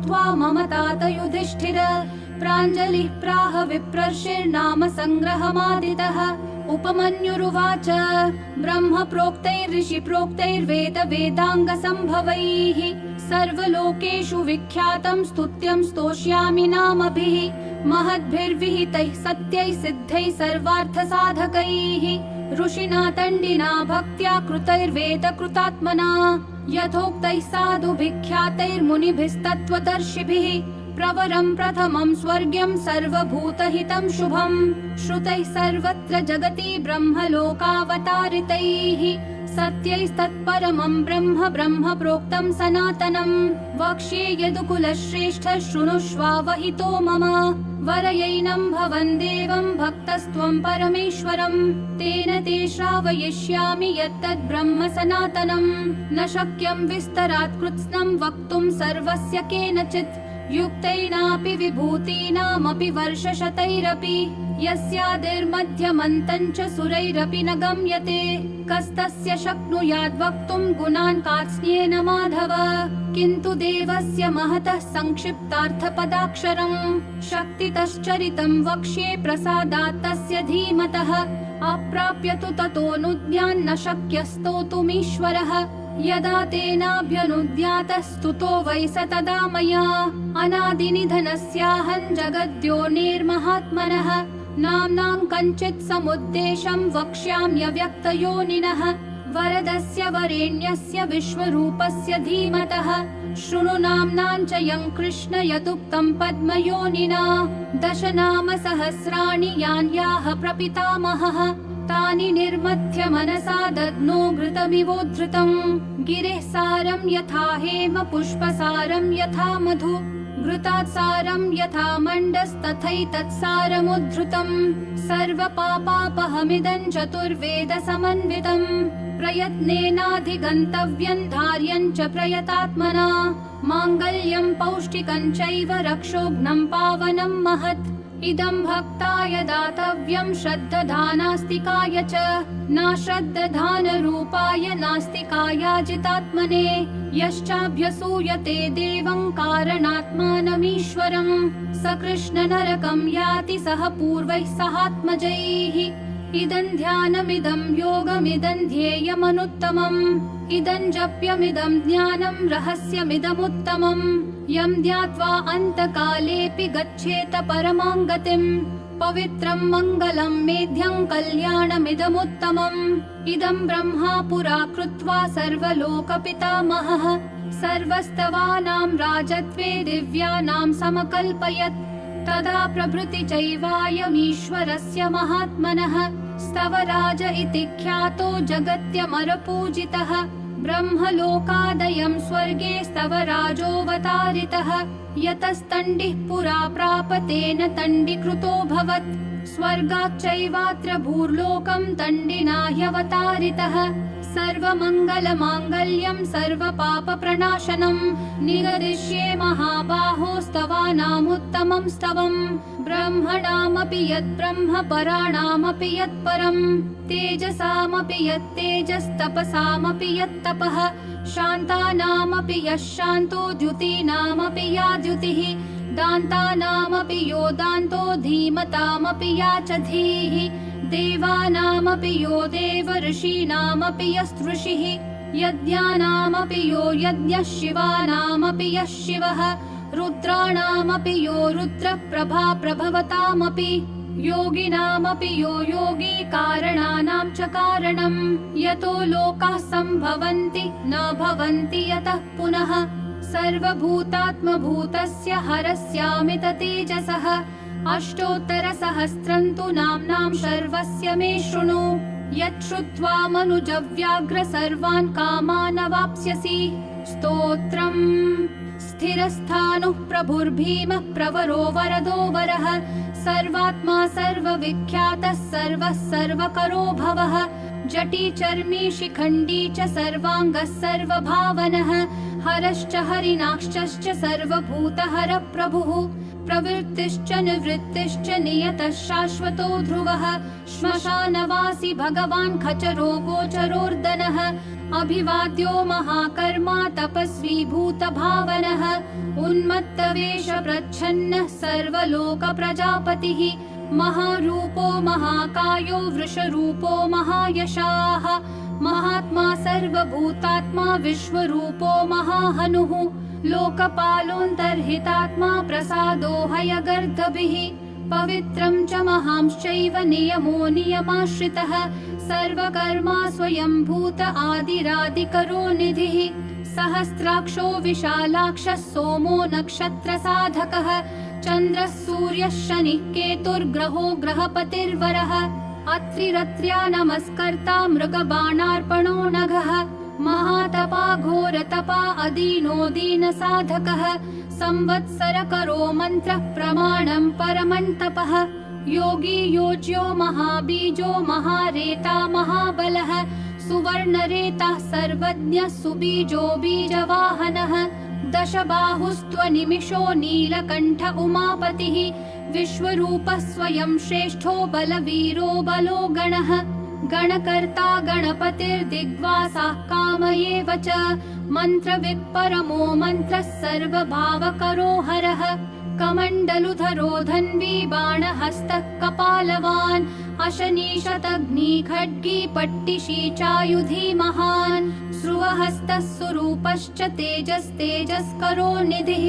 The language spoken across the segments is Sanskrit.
श्रुत्वा मम तात युधिष्ठिर प्राञ्जलिः प्राह विप्रर्षिर्नाम संग्रहमादितः उपमन्युरुवाच ब्रह्म प्रोक्तैर्ऋषि प्रोक्तैर्वेद वेदांग संभवैः सर्वलोकेषु विख्यातं स्तुत्यं स्तोष्यामि नामभिः महद्भिर्विहितैः सत्यैः सिद्धैः सर्वार्थ साधकैः ऋषिना तण्डिना भक्त्या कृतैर्वेद कृतात्मना यथोक्तैः साधुभिख्यातैर्मुनिभिस्तत्त्वदर्शिभिः प्रवरं प्रथमं स्वर्ग्यं सर्वभूतहितं शुभं श्रुतैः सर्वत्र जगति ब्रह्मलोकावतारितैः सत्यैस्तत्परमं ब्रह्म ब्रह्म प्रोक्तं सनातनं वक्ष्ये यदुकुलश्रेष्ठ शृणुष्वावहितो मम वरयैनं भवन् देवं भक्तस्त्वं परमेश्वरं तेन ते श्रावयिष्यामि यत्तद् ब्रह्म सनातनं न शक्यं विस्तरात् कृत्स्नं वक्तुं सर्वस्य केनचित् युक्तैनापि विभूतीनामपि वर्षशतैरपि यस्यादिर्मध्यमन्तं च सुरैरपि न गम्यते कस्तस्य शक्नुयाद् वक्तुं गुणान् कार्त्स्न्येन माधव किन्तु देवस्य महतः संक्षिप्तार्थपदाक्षरं शक्तितश्चरितं वक्ष्ये प्रसादात् तस्य धीमतः अप्राप्य तु ततोऽनुज्ञान् न शक्यस्तोतुमीश्वरः यदा तेनाभ्यनुद्यातः स्तुतो वै स तदा मया अनादिनिधनस्याहं जगद्योनिर्महात्मनः नाम्नां कञ्चित् समुद्देशं वक्ष्याम्यव्यक्तयोनिनः वरदस्य वरेण्यस्य विश्वरूपस्य धीमतः शृणु नाम्नां च यं कृष्ण यदुक्तं पद्मयोनिना 10 नाम सहस्राणि यान्याः प्रपितामहः तानि निर्मथ्य मनसा दद्नो घृतमिवोद्धृतं गिरेः सारं यथा हेम पुष्पसारं यथा मधु घृतात् सारं यथा मण्डस्तथैतत्सारमुद्धृतं सर्वपापापहमिदं चतुर्वेद समन्वितं प्रयत्नेनाधिगन्तव्यं धार्यं च प्रयतात्मना माङ्गल्यं पौष्टिकं चैव रक्षोघ्नं पावनं महत् इदं भक्ताय दातव्यं श्रद्दधानास्तिकाय च नाश्रद्दधानरूपाय नास्तिकायाजितात्मने यश्चाभ्यसूयते देवं कारणात्मानमीश्वरं स कृष्णनरकं याति सह पूर्वैः सहात्मजैः इदं ध्यानमिदं योगमिदं ध्येयमनुत्तमम् इदं जप्यमिदं ज्ञानं रहस्यमिदमुत्तमम् यं ध्यात्वा अन्तकालेऽपि गच्छेत परमां गतिं पवित्रं मङ्गलं मेध्यं कल्याणमिदमुत्तमम् इदं ब्रह्मा पुरा कृत्वा सर्वलोकपितामहः सर्वस्तवानां राजत्वे दिव्यानां समकल्पयत् तदा प्रभृति चैवायमीश्वरस्य महात्मनः स्तवराज इति ख्यातो जगत्यमरपूजितः ब्रह्मलोकादयं स्वर्गे स्तवराजोऽवतारितः यतस्तण्डिः पुरा प्राप तेन तण्डीकृतोऽभवत् स्वर्गाच्चैवात्र भूर्लोकं तण्डिना ह्यवतारितः सर्वमङ्गलमाङ्गल्यं सर्वपापप्रणाशनं निगदिष्ये महाबाहो स्तवानामुत्तमं स्तवम् ब्रह्मणामपि यद्ब्रह्म पराणामपि यत्परम् तेजसामपि यत्तेजस्तपसामपि यत्तपः शान्तानामपि यः शान्तो द्युतीनामपि या द्युतिः दान्तानामपि यो दान्तो धीमतामपि या च धीः देवानामपि यो देव ऋषीणामपि यस्तृषिः यज्ञानामपि यो यज्ञः शिवानामपि यः शिवः रुद्राणामपि यो रुद्रप्रभा प्रभवतामपि योगिनामपि यो योगी कारणानां च कारणम् यतो लोकाः सम्भवन्ति न भवन्ति यतः पुनः सर्वभूतात्मभूतस्य हरस्यामित तेजसः अष्टोत्तरसहस्रं तु नाम्नां शर्वस्य मे शृणु यच्छ्रुत्वा मनुजव्याघ्र सर्वान् कामान् अवाप्स्यसि स्तोत्रम् स्थिरस्थाणुः प्रभुर्भीमः प्रवरो वरदो वरः सर्वात्मा सर्वविख्यातः सर्वः सर्वकरो भवः जटी चर्मी शिखण्डी च सर्वाङ्गः सर्वभावनः हरश्च हरिणाक्षश्च सर्वभूतहर प्रभुः प्रवृत्तिश्च निवृत्तिश्च नियतः शाश्वतो ध्रुवः श्मशानवासी भगवान् खचरो गोचरोर्दनः अभिवाद्यो महाकर्मा तपस्वी भूतभावनः उन्मत्तवेष प्रच्छन्नः सर्वलोक प्रजापतिः महारूपो महाकायो वृषरूपो महायशाः महात्मा सर्वभूतात्मा विश्वरूपो महाहनुः लोकपालोऽन्तर्हितात्मा प्रसादो हयगर्दभिः पवित्रं च महांश्चैव नियमो नियमाश्रितः सर्वकर्मा स्वयंभूत आदिरादिकरो निधिः सहस्राक्षो विशालाक्षः सोमो नक्षत्रसाधकः चन्द्रः सूर्यः शनिः केतुर्ग्रहो ग्रहपतिर्वरः अत्रिरत्र्या नमस्कर्ता मृगबाणार्पणो नघः महातपा घोरतपा अदीनो दीनसाधकः संवत्सरकरो मन्त्रः प्रमाणं परमन्तपः योगी योज्यो महाबीजो महारेता महाबलः सुवर्णरेताः सर्वज्ञः सुबीजो बीजवाहनः दशबाहुस्त्वनिमिषो नीलकण्ठ उमापतिः विश्वरूपः स्वयं श्रेष्ठो बलवीरो बलो गणः गणकर्ता गणपतिर्दिग्वासाः कामयेव च मन्त्रवित् परमो मन्त्रः सर्वभावकरो हरः कमण्डलुधरो धन्वी बाणहस्तः कपालवान् अशनीशतग्नी खड्गी पट्टिशी चायुधी महान् स्रुवहस्तः सुरूपश्च तेजस्तेजस्करो निधिः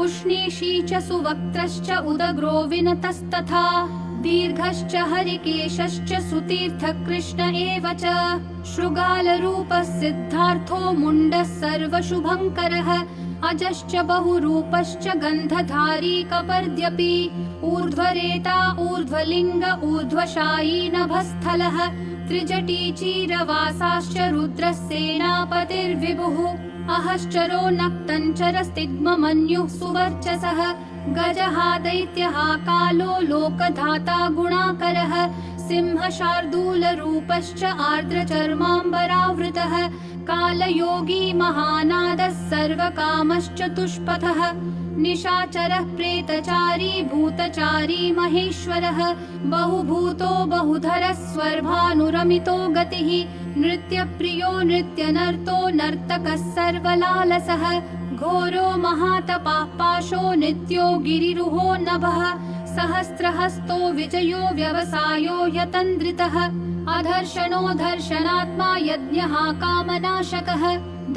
उष्णीषी च सुवक्त्रश्च उदग्रो विनतस्तथा दीर्घश्च हरिकेशश्च सुतीर्थः कृष्ण एव च शृगालरूपः सिद्धार्थो मुण्डः सर्वशुभङ्करः अजश्च बहुरूपश्च गन्धधारी कपर्द्यपि ऊर्ध्वरेता ऊर्ध्वलिङ्ग ऊर्ध्वशायी नभस्थलः त्रिजटी चीरवासाश्च रुद्रः सेनापतिर्विभुः अहश्चरो नक्तञ्चरस्तिग्ममन्युः सुवर्चसः गजः दैत्यः कालो लोकधाता गुणाकरः सिंह शार्दूलरूपश्च आर्द्रचर्माम्बरावृतः कालयोगी महानादः सर्वकामश्चतुष्पथः निशाचरः प्रेतचारी भूतचारी महेश्वरः बहुभूतो बहुधरः स्वर्भानुरमितो गतिः नृत्यप्रियो नृत्यनर्तो नर्तकः सर्वलालसः घोरो महातपः पाशो नित्यो गिरिरुहो नभः सहस्रहस्तो विजयो व्यवसायो यतन्द्रितः अधर्षणो दर्शनात्मा यज्ञः कामनाशकः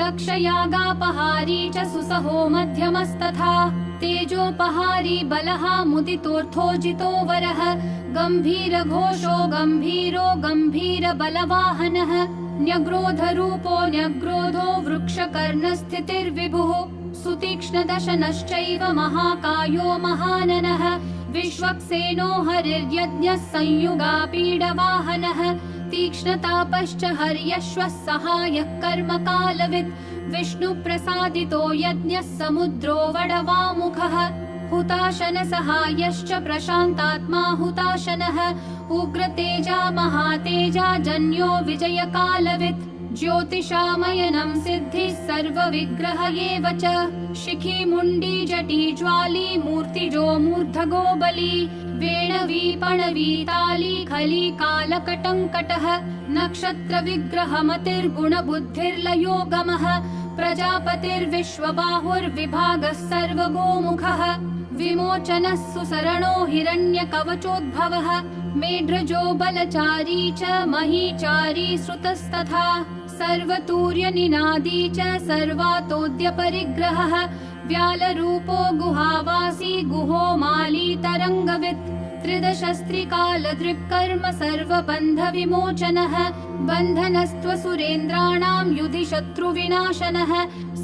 दक्षयागापहारी च सुसहो मध्यमस्तथा तेजोपहारी बलः मुदितोऽर्थोजितो वरः गम्भीरघोषो गम्भीरो गम्भीरबलवाहनः न्यग्रोधरूपो न्यग्रोधो वृक्षकर्णस्थितिर्विभुः सुतीक्ष्णदशनश्चैव महाकायो महाननः विश्वक्सेनो हरिर्यज्ञः संयुगापीडवाहनः तीक्ष्णतापश्च हर्यश्वः सहायः कर्मकालवित् विष्णुप्रसादितो यज्ञः समुद्रो वडवामुखः हुताशन सहायश्च प्रशान्तात्मा हुताशनः उग्रतेजा महातेजा जन्यो विजयकालवित् ज्योतिषामयनं सिद्धिः सर्वविग्रह एव च शिखी मुण्डी जटी ज्वाली मूर्तिजो मूर्धगो बली वेणवी पणवी ताली खली कालकटङ्कटः नक्षत्रविग्रहमतिर्गुणबुद्धिर्लयोगमः प्रजापतिर्विश्वबाहुर्विभागः सर्वगोमुखः विमोचनः सुसरणो हिरण्यकवचोद्भवः मेढ्रजो बलचारी च महीचारी श्रुतस्तथा सर्वतूर्यनिनादी च सर्वातोद्यपरिग्रहः व्यालरूपो गुहावासी गुहो माली तरङ्गवित् त्रिदशस्त्रिकालदृक्कर्म सर्वबन्धविमोचनः बन्धनस्त्वसुरेन्द्राणां युधि शत्रुविनाशनः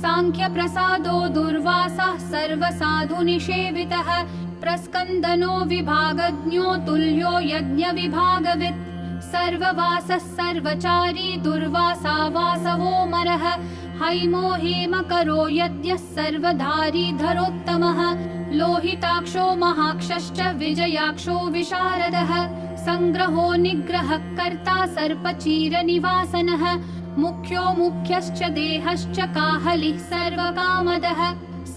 साङ्ख्यप्रसादो दुर्वासः सर्वसाधुनिषेवितः प्रस्कन्दनो विभागज्ञो तुल्यो यज्ञविभागवित् सर्ववासः सर्वचारी दुर्वासा वासवोमरः हैमो हेमकरो यज्ञः सर्वधारी धरोत्तमः लोहिताक्षो महाक्षश्च विजयाक्षो विशारदः संग्रहो निग्रहः कर्ता सर्पचीरनिवासनः मुख्यो मुख्यश्च देहश्च काहलिः सर्वकामदः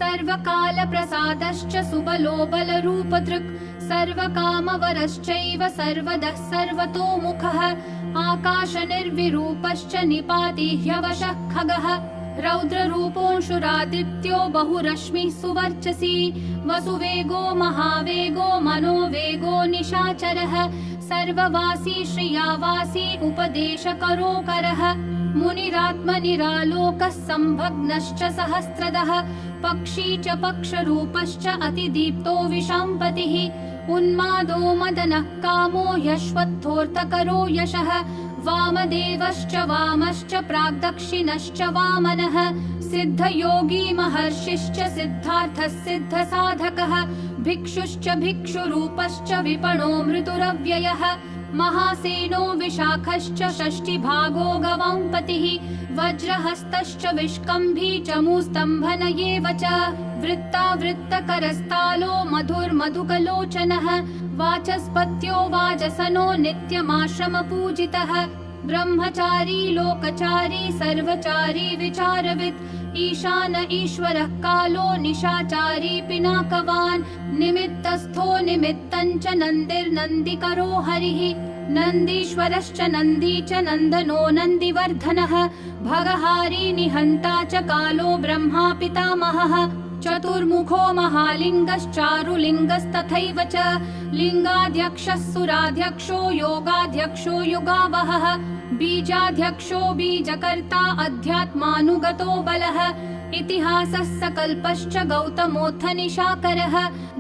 सर्वकालप्रसादश्च सुबलो बलरूपदृक् सर्वकामवरश्चैव सर्वदः सर्वतोमुखः आकाशनिर्विरूपश्च निपाति ह्यवशः खगः रौद्ररूपोऽंशुरादित्यो बहुरश्मिः सुवर्चसी वसुवेगो महावेगो मनोवेगो निशाचरः सर्ववासी श्रियावासी उपदेशकरोकरः मुनिरात्मनिरालोकः संभग्नश्च सहस्रदः पक्षी च पक्षरूपश्च अतिदीप्तो विशाम्पतिः उन्मादो मदनः कामो यश्वत्थोऽर्थकरो यशः वामदेवश्च वामश्च प्राग्दक्षिणश्च वामनः सिद्धयोगी महर्षिश्च सिद्धार्थः सिद्धसाधकः भिक्षुश्च भिक्षुरूपश्च विपणो मृदुरव्ययः महासेनो विशाखश्च षष्टिभागो गवाम्पतिः वज्रहस्तश्च विष्कम्भी चमूस्तम्भन एव च वृत्तावृत्तकरस्तालो मधुर्मधुकलोचनः वाचस्पत्यो वाजसनो नित्यमाश्रमपूजितः ब्रह्मचारी लोकचारी सर्वचारी विचारवित् ईशान ईश्वरः कालो निशाचारी पिनाकवान् निमित्तस्थो निमित्तञ्च नन्दिर्नन्दिकरो हरिः नन्दीश्वरश्च नन्दी च नन्दनो नन्दिवर्धनः भगहारी निहन्ता च कालो ब्रह्मा पितामहः चतुर्मुखो महालिङ्गश्चारुलिङ्गस्तथैव च लिङ्गाध्यक्षः सुराध्यक्षो योगाध्यक्षो युगावहः बीजाध्यक्षो बीजकर्ता अध्यात्मानुगतो बलः इतिहासः सकल्पश्च गौतमोऽथ निशाकरः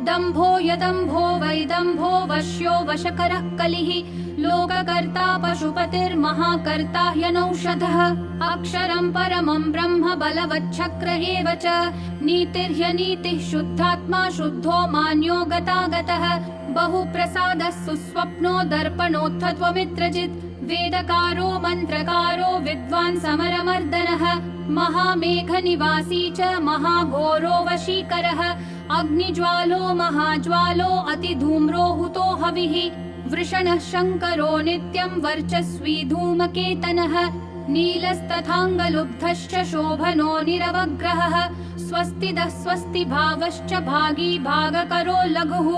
दम्भो यदम्भो वैदम्भो वश्यो वशकरः कलिः लोककर्ता पशुपतिर्महाकर्ता ह्यनौषधः अक्षरं परमं ब्रह्म बलवच्छक्र एव च नीतिर्ह्यनीतिः शुद्धात्मा शुद्धो मान्यो गतागतः बहुप्रसादः सुस्वप्नो दर्पणोऽथ त्वमित्रजित् वेदकारो मन्त्रकारो विद्वान् समरमर्दनः महामेघनिवासी च महाघोरो वशीकरः अग्निज्वालो महाज्वालो अतिधूम्रो हुतो हविः वृषणः शङ्करो नित्यं वर्चस्वी धूमकेतनः नीलस्तथाङ्गलुब्धश्च शोभनो निरवग्रहः स्वस्तिदः स्वस्तिभावश्च भागी भागकरो लघुः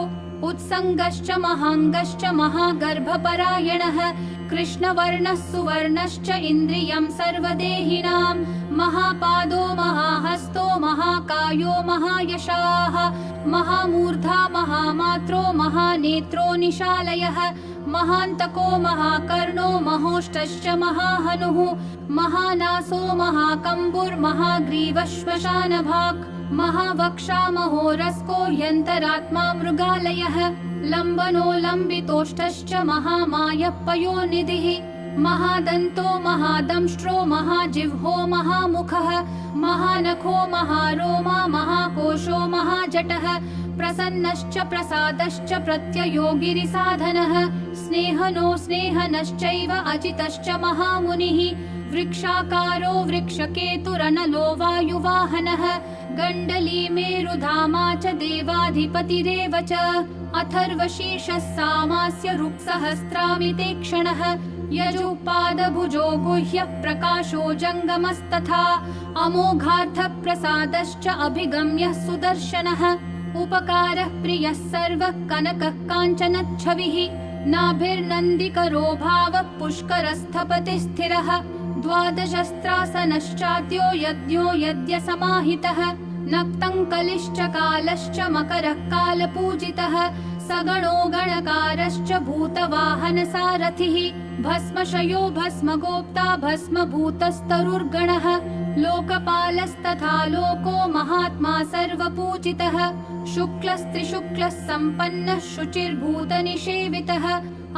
उत्सङ्गश्च महाङ्गश्च महागर्भपरायणः कृष्णवर्णः सुवर्णश्च इन्द्रियं सर्वदेहिनां महापादो महाहस्तो महाकायो महायशाः महामूर्धा महामात्रो महानेत्रो निशालयः महान्तको महाकर्णो महोष्टश्च महाहनुः महानासो महाकम्बुर्महाग्रीवश्मशानभाक् महावक्षा महोरस्को यन्तरात्मा मृगालयः लम्बनो लम्बितोष्ठश्च महामायः पयोनिधिः महादन्तो महादंष्ट्रो महाजिह्वो महामुखः महानखो महारोमा महाकोशो महाजटः प्रसन्नश्च प्रसादश्च प्रत्ययो गिरिसाधनः स्नेहनो स्नेहनश्चैव अजितश्च महामुनिः वृक्षाकारो वृक्षकेतुरनलो वायुवाहनः गण्डली मेरुधामा च देवाधिपतिरेव च अथर्वशीर्षः सामास्य ऋक्सहस्रामिते क्षणः यजुपादभुजो गुह्यः प्रकाशो जङ्गमस्तथा अमोघार्थः प्रसादश्च अभिगम्यः सुदर्शनः उपकारः प्रियः सर्वः कनकः काञ्चनच्छविः नाभिर्नन्दिकरो भावः पुष्करस्थपतिः स्थिरः द्वादशस्त्रासनश्चाद्यो यज्ञो यज्ञसमाहितः नक्तङ्कलिश्च कालश्च मकरः कालपूजितः सगणो गणकारश्च भूतवाहनसारथिः भस्मशयो भस्मगोप्ता भस्मभूतस्तरुर्गणः लोकपालस्तथा लोको महात्मा सर्वपूजितः शुक्लस्त्रिशुक्लः सम्पन्नः शुचिर्भूतनिषेवितः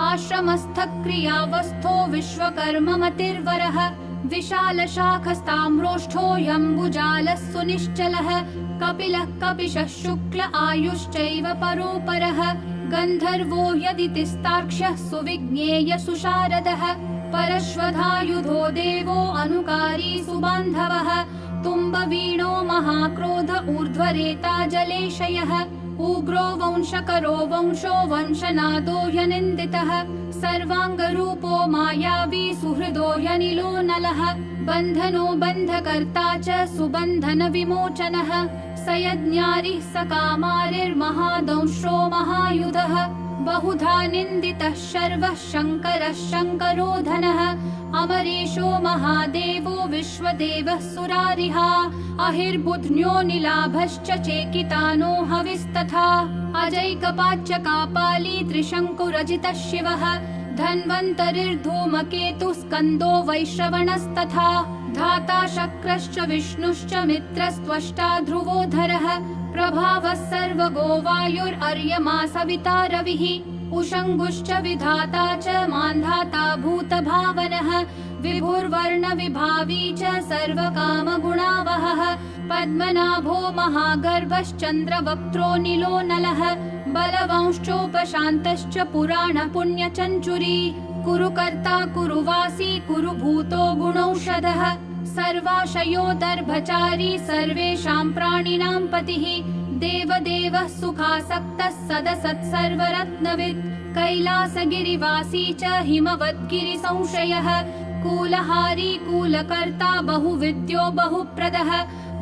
आश्रमस्थक्रियावस्थो विश्वकर्ममतिर्वरः विशालशाखस्ताम्रोष्ठोऽयम्बुजालः सुनिश्चलः कपिलः कपिशः शुक्ल आयुश्चैव परोपरः गन्धर्वो यदितिस्तार्क्ष्यः सुविज्ञेय सुशारदः परश्वधायुधो देवो अनुकारी सुबान्धवः तुम्बवीणो महाक्रोध ऊर्ध्वरेता जलेशयः उग्रो वंशकरो वंशो वंशनादो ह्यनिन्दितः सर्वाङ्गरूपो मायावी सुहृदो ह्यनिलो नलः बन्धनो बन्धकर्ता च सुबन्धन विमोचनः स यज्ञारिः स कामारिर्महादंश्रो महायुधः बहुधा निन्दितः शर्वः शङ्करः शङ्करो धनः अमरेशो महादेवो विश्वदेवः सुरारिहा अहिर्बुध्न्यो निलाभश्च चेकितानो हविस्तथा अजैकपाच्च कापाली त्रिशङ्कुरजितः शिवः धन्वन्तरिर्धूमकेतुः स्कन्दो वैश्रवणस्तथा धाता शक्रश्च विष्णुश्च मित्रस्त्वष्टा ध्रुवोधरः प्रभावः सर्वगो वायुर्अर्यमा सविता रविः उषङ्गुश्च विधाता च मान्धाता भूतभावनः विभुर्वर्णविभावी च सर्वकामगुणावहः पद्मनाभो महागर्भश्चन्द्रवक्त्रो नीलो नलः बलवंश्चोपशान्तश्च पुराणपुण्यचञ्चुरी कुरुकर्ता कुरुवासी कुरुभूतो गुणौषधः सर्वाशयो दर्भचारी सर्वेषां प्राणिनां पतिः देवदेवः सुखासक्तः सदसत्सर्वरत्नवित् कैलासगिरिवासी च हिमवद्गिरिसंशयः कूलहारी कूलकर्ता बहुविद्यो बहुप्रदः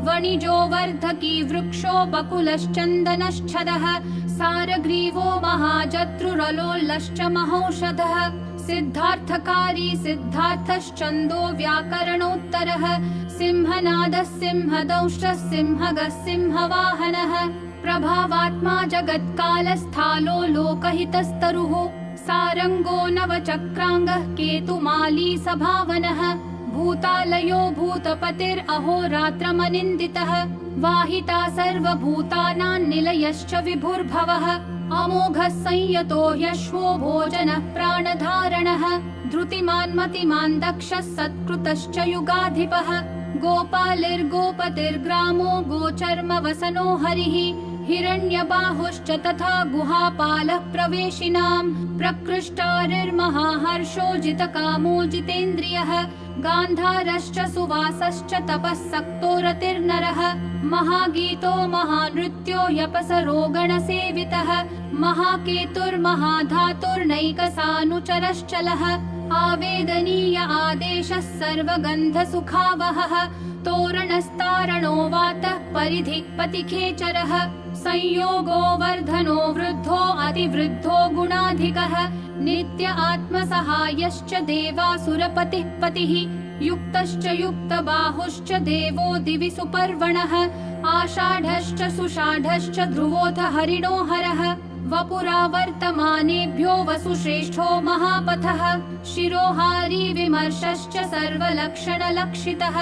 वणिजो वर्धकी वृक्षो बकुलश्चन्दनश्छदः सारग्रीवो महाजत्रुरलोल्लश्च महौषधः सिद्धार्थकारी सिद्धार्थश्चन्दो व्याकरणोत्तरः सिंहनादः सिंहदंष्ट्रः सिंहगः सिंहवाहनः प्रभावात्मा जगत्कालस्थालो लोकहितस्तरुः सारङ्गो नवचक्राङ्गः केतुमाली सभावनः भूतालयो भूतपतिरहोरात्रमनिन्दितः वाहिता सर्वभूतानां निलयश्च विभुर्भवः अमोघः संयतो यश्वो भोजनः प्राणधारणः धृतिमान् मतिमान् दक्षः सत्कृतश्च युगाधिपः गोपालिर्गोपतिर्ग्रामो गोचर्मवसनो हरिः हिरण्यबाहुश्च तथा गुहापालः प्रवेशिनां प्रकृष्टारिर्महाहर्षो जितकामो जितेन्द्रियः गान्धारश्च सुवासश्च तपःसक्तो रतिर्नरः महागीतो महानृत्यो ह्यपसरो गणसेवितः महाकेतुर्महाधातुर्नैकसानुचरश्चलः आवेदनीय आदेशः सर्वगन्धसुखावहः तोरणस्तारणो वातः परिधिक्पतिखेचरः संयोगो वर्धनो वृद्धो अतिवृद्धो गुणाधिकः नित्य आत्मसहायश्च देवासुरपतिः पतिः युक्तश्च युक्तबाहुश्च देवो दिवि सुपर्वणः आषाढश्च सुषाढश्च ध्रुवोऽथ हरिणो हरः वपुरा वर्तमानेभ्यो वसुश्रेष्ठो महापथः शिरोहारी विमर्शश्च सर्वलक्षणलक्षितः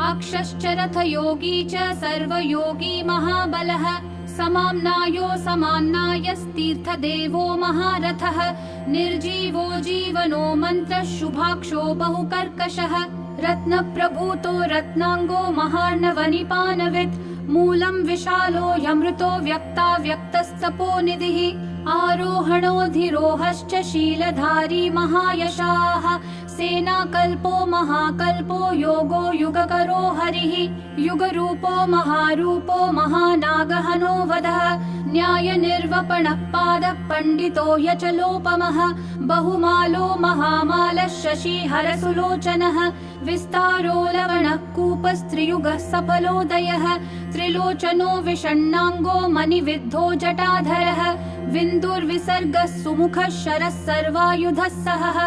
अक्षश्च रथयोगी च सर्वयोगी महाबलः समाम्नायो समान्नायस्तीर्थदेवो महारथः निर्जीवो जीवनो मन्त्रः शुभाक्षो बहुकर्कशः रत्नप्रभूतो रत्नाङ्गो महार्णवनिपानवित् मूलं विशालो ह्यमृतो व्यक्ताव्यक्तस्तपोनिधिः आरोहणोऽधिरोहश्च शीलधारी महायशाः सेनाकल्पो महाकल्पो योगो युगकरो हरिः युगरूपो महारूपो महानागहनो वदः न्यायनिर्वपणः पादः पण्डितो ह्यचलोपमः बहुमालो महामालः शशिहरसुलोचनः विस्तारो लवणः कूपस्त्रियुगः सफलोदयः त्रिलोचनो विषण्णाङ्गो मणिविद्धो जटाधरः विन्दुर्विसर्गः सुमुखः शरः सर्वायुधः सहः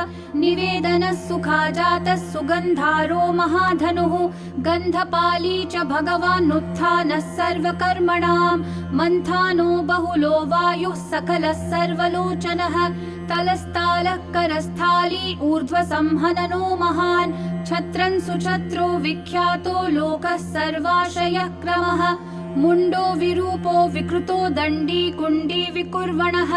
निवेदनः सुखाजातः सुगन्धारो महाधनुः गन्धपाली च भगवानुत्थानः सर्वकर्मणां मन्थानो बहुलो वायुः सकलः सर्वलोचनः तलस्तालः करस्थाली ऊर्ध्वसंहननो महान् छत्रन् सुछत्रो विख्यातो लोकः सर्वाशयः क्रमः मुण्डो विरूपो विकृतो दण्डी कुण्डी विकुर्वणः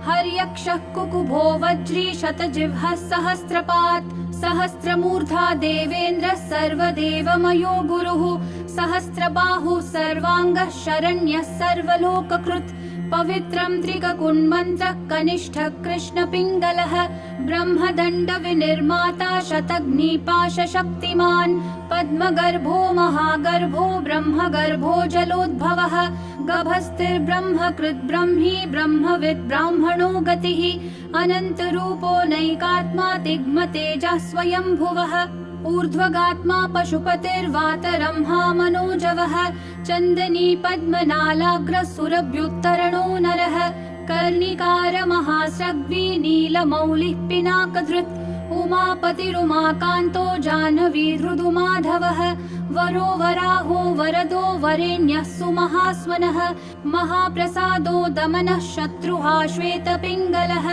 हर्यक्षः कुकुभो वज्री शतजिह्वः सहस्रपात् सहस्रमूर्धा देवेन्द्रः सर्वदेवमयो गुरुः सहस्रबाहुः सर्वाङ्गः शरण्यः सर्वलोककृत् पवित्रं त्रिककुण्मन्त्रः कनिष्ठः कृष्णपिङ्गलः ब्रह्मदण्ड विनिर्माता शतग्निपाशशक्तिमान् पद्मगर्भो महागर्भो ब्रह्मगर्भो जलोद्भवः गभस्तिर्ब्रह्मकृत् ब्रह्मी ब्रह्मविद् ब्राह्मणो गतिः अनन्तरूपो नैकात्मा तिग्मतेजः स्वयंभुवः ऊर्ध्वगात्मा पशुपतिर्वातरंहा मनोजवः चन्दनी पद्मनालाग्रसुरभ्युत्तरणो नरः कर्णिकार महासग्वी नीलमौलिः पिनाकधृत् उमापतिरुमाकान्तो जाह्नवी हृदुमाधवः वरो वराहो वरदो वरेण्यः सुमहास्वनः महाप्रसादो दमनः शत्रुहा श्वेतपिङ्गलः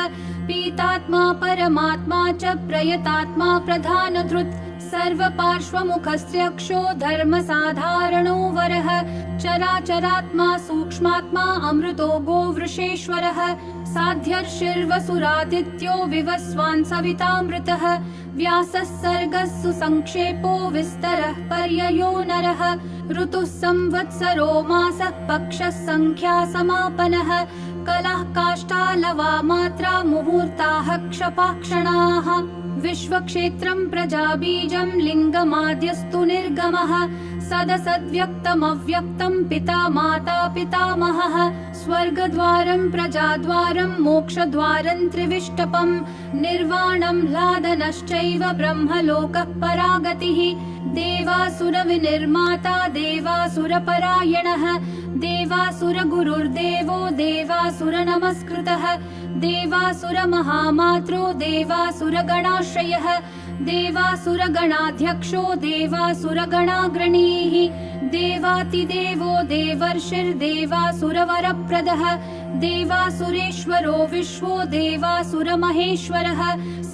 पीतात्मा परमात्मा च प्रयतात्मा प्रधानधृत् सर्वपार्श्वमुखस्यक्षो धर्मसाधारणो वरः चराचरात्मा सूक्ष्मात्मा अमृतो गोवृषेश्वरः साध्यर्षिर्वसुरादित्यो विवस्वान् सवितामृतः व्यासः सर्गः सुसंक्षेपो विस्तरः पर्ययो नरः ऋतुः संवत्सरो मासः पक्षः संख्या समापनः कलाः काष्ठालवा मात्रा मुहूर्ताः क्षपाः क्षणाः विश्वक्षेत्रं प्रजाबीजं लिङ्गमाद्यस्तु निर्गमः सदसद्व्यक्तमव्यक्तं पिता माता पितामहः स्वर्गद्वारं प्रजाद्वारं मोक्षद्वारं त्रिविष्टपं निर्वाणं लादनश्चैव ब्रह्मलोकः परागतिः देवासुरविनिर्माता देवासुरपरायणः देवासुरगुरुर्देवो देवासुरनमस्कृतः देवासुरमहामात्रो देवासुरगणाश्रयः देवासुरगणाध्यक्षो देवासुरगणाग्रणीः देवातिदेवो देवर्षिर्देवासुरवरप्रदः देवासुरेश्वरो विश्वो देवासुरमहेश्वरः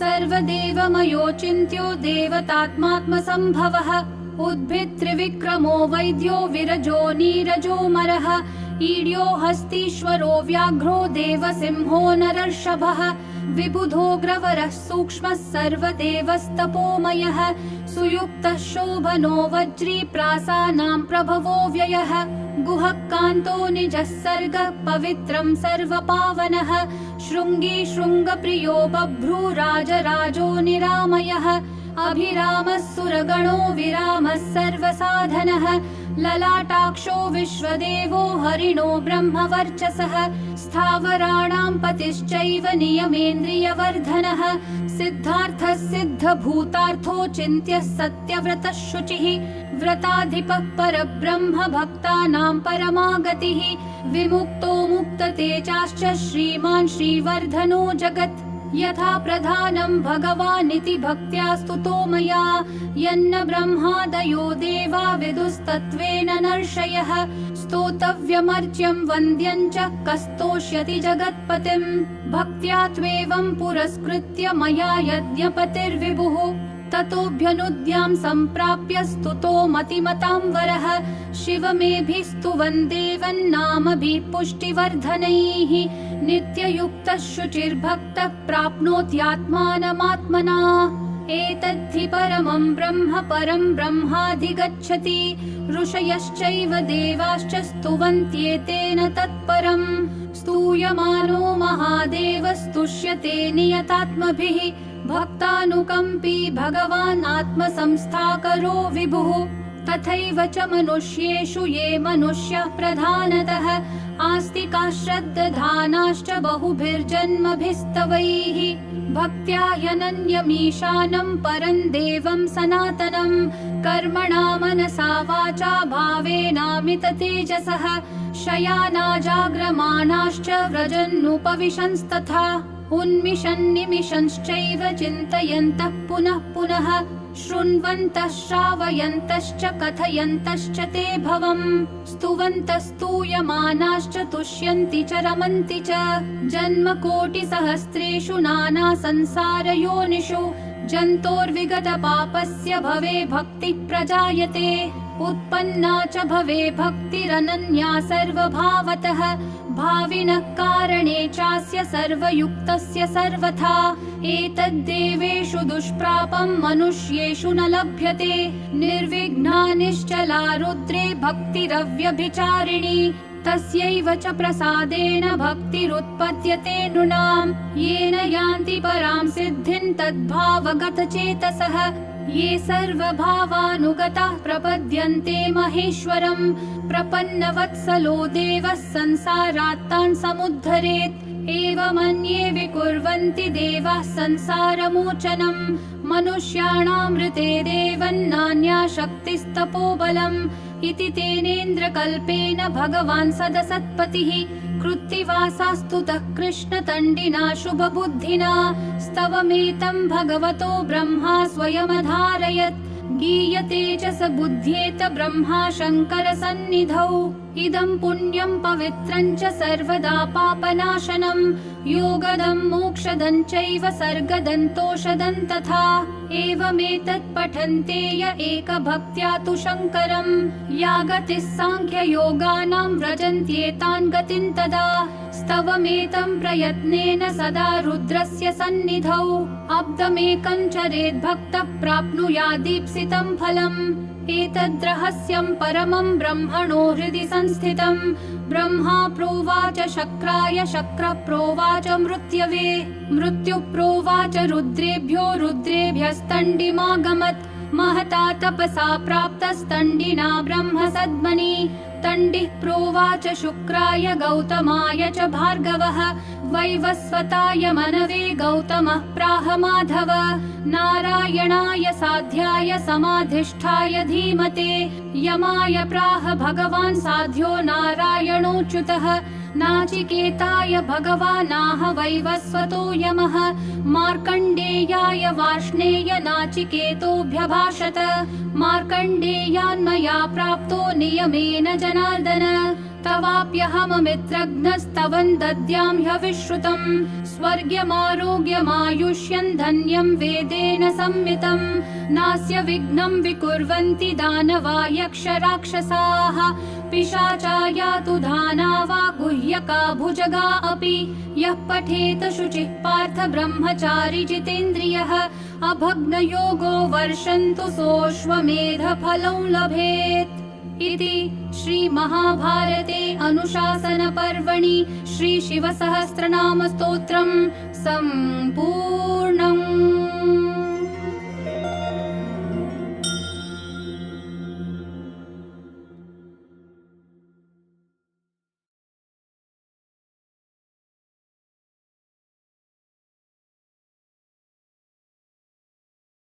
सर्वदेवमयोचिन्त्यो देवतात्मात्मसम्भवः उद्भित्त्रिविक्रमो वैद्यो विरजो नीरजोऽमरः ईड्यो हस्तीश्वरो व्याघ्रो देवसिंहो नरर्षभः विबुधोऽग्रवरः सूक्ष्मः सर्वदेवस्तपोमयः सुयुक्तः शोभनो वज्री प्रासानां प्रभवो व्ययः गुहः कान्तो निजः सर्गः पवित्रं सर्वपावनः शृङ्गी शृङ्गप्रियो बभ्रूराजराजो निरामयः अभिरामः सुरगणो विरामः सर्वसाधनः ललाटाक्षो विश्वदेवो हरिणो ब्रह्मवर्चसः स्थावराणां पतिश्चैव नियमेन्द्रियवर्धनः सिद्धार्थः सिद्धभूतार्थो चिन्त्यः सत्यव्रतः शुचिः व्रताधिपः परब्रह्म भक्तानां परमागतिः विमुक्तो मुक्ततेजाश्च श्रीमान् श्रीवर्धनो जगत् यथा प्रधानं भगवानिति भक्त्या स्तुतो मया यन्न ब्रह्मादयो देवा विदुस्तत्त्वेन नर्षयः स्तोतव्यमर्च्यं वन्द्यं च कस्तोष्यति जगत्पतिं भक्त्या त्वेवं पुरस्कृत्य मया यज्ञपतिर्विभुः ततोऽभ्यनुद्यां सम्प्राप्य स्तुतो मतिमतां वरः शिवमेभिस्तुवन् देवन्नामभिः पुष्टिवर्धनैः नित्ययुक्तः शुचिर्भक्तः प्राप्नोत्यात्मानमात्मना एतद्धि परमं ब्रह्म परं ब्रह्माधिगच्छति ऋषयश्चैव देवाश्च स्तुवन्त्येतेन तत्परं स्तूयमानो महादेवस्तुष्यते नियतात्मभिः भक्तानुकम्पी भगवान् आत्मसंस्थाकरो विभुः तथैव च मनुष्येषु ये मनुष्यः प्रधानतः आस्तिकाः श्रद्दधानाश्च बहुभिर्जन्मभिस्तवैः भक्त्या ह्यनन्यमीशानं परं देवं सनातनं कर्मणा मनसा वाचा भावेनामिततेजसः शयानाजाग्रमाणाश्च व्रजन्नुपविशंस्तथा उन्मिषन्निमिषंश्चैव चिन्तयन्तः पुनः पुनः शृण्वन्तः श्रावयन्तश्च कथयन्तश्च ते भवम् स्तुवन्तस्तूयमानाश्च तुष्यन्ति च रमन्ति च जन्मकोटिसहस्रेषु नाना संसारयोनिषु जन्तोर्विगतपापस्य भवे भक्तिः प्रजायते उत्पन्ना च भवे भक्तिरनन्या सर्वभावतः भाविनः कारणे चास्य सर्वयुक्तस्य सर्वथा एतद्देवेषु दुष्प्रापं मनुष्येषु न लभ्यते निर्विघ्ना निश्चला रुद्रे भक्तिरव्यभिचारिणी तस्यैव च प्रसादेन भक्तिरुत्पद्यते नृणाम् येन यान्ति परां सिद्धिं तद्भावगतचेतसः ये सर्वभावानुगताः प्रपद्यन्ते महेश्वरम् प्रपन्नवत्सलो देवः संसारात् तान् समुद्धरेत् एवमन्ये विकुर्वन्ति देवाः संसारमोचनम् मनुष्याणामृते देवन्नान्या शक्तिस्तपोबलम् इति तेनेन्द्रकल्पेन भगवान् सदसत्पतिः कृत्तिवासास्तुतः कृष्णतण्डिना शुभबुद्धिना स्तवमेतं भगवतो ब्रह्मा स्वयमधारयत् गीयते च स बुद्ध्येत ब्रह्मा शङ्कर सन्निधौ इदं पुण्यं पवित्रं च सर्वदा पापनाशनं योगदं मोक्षदं चैव सर्गदन्तोषदं तथा एवमेतत् पठन्ते य एकभक्त्या तु शङ्करं या गतिः साङ्ख्ययोगानां व्रजन्त्येतान् गतिं तदा स्तवमेतं प्रयत्नेन सदा रुद्रस्य सन्निधौ अब्दमेकं चरेद् भक्तः प्राप्नुयादीप्सितं फलम् एतद्रहस्यं परमं ब्रह्मणो हृदि संस्थितं ब्रह्मा प्रोवाच शक्राय शक्र प्रोवाच मृत्यवे मृत्यु प्रोवाच रुद्रेभ्यो रुद्रेभ्यस्तण्डिमागमत् महता तपसा प्राप्तस्तण्डिना ब्रह्म सद्मनि तण्डिः प्रोवाच शुक्राय गौतमाय च भार्गवः वैवस्वताय मनवे गौतमः प्राह माधव नारायणाय साध्याय समाधिष्ठाय धीमते यमाय प्राह भगवान् साध्यो नारायणोच्युतः नाचिकेताय भगवानाह वैवस्वतो यमः मार्कण्डेयाय वार्ष्णेय नाचिकेतोऽभ्यभाषत मार्कण्डेयान्मया प्राप्तो नियमेन जनार्दन तवाप्यहममित्रघ्नस्तवन् दद्यां ह्यविश्रुतम् स्वर्ग्यमारोग्यमायुष्यन् धन्यं वेदेन संमितं नास्य विघ्नं विकुर्वन्ति दानवा यक्ष राक्षसाः पिशाचा यातु दानवा गुह्यका भुजगा अपि यः पठेत शुचिः पार्थ ब्रह्मचारी जितेन्द्रियः अभग्नयोगो वर्षन्तु सोऽश्वमेधफलं लभेत् इति श्रीमहाभारते अनुशासनपर्वणि श्रीशिवसहस्रनामस्तोत्रम् सम्पूर्णम्।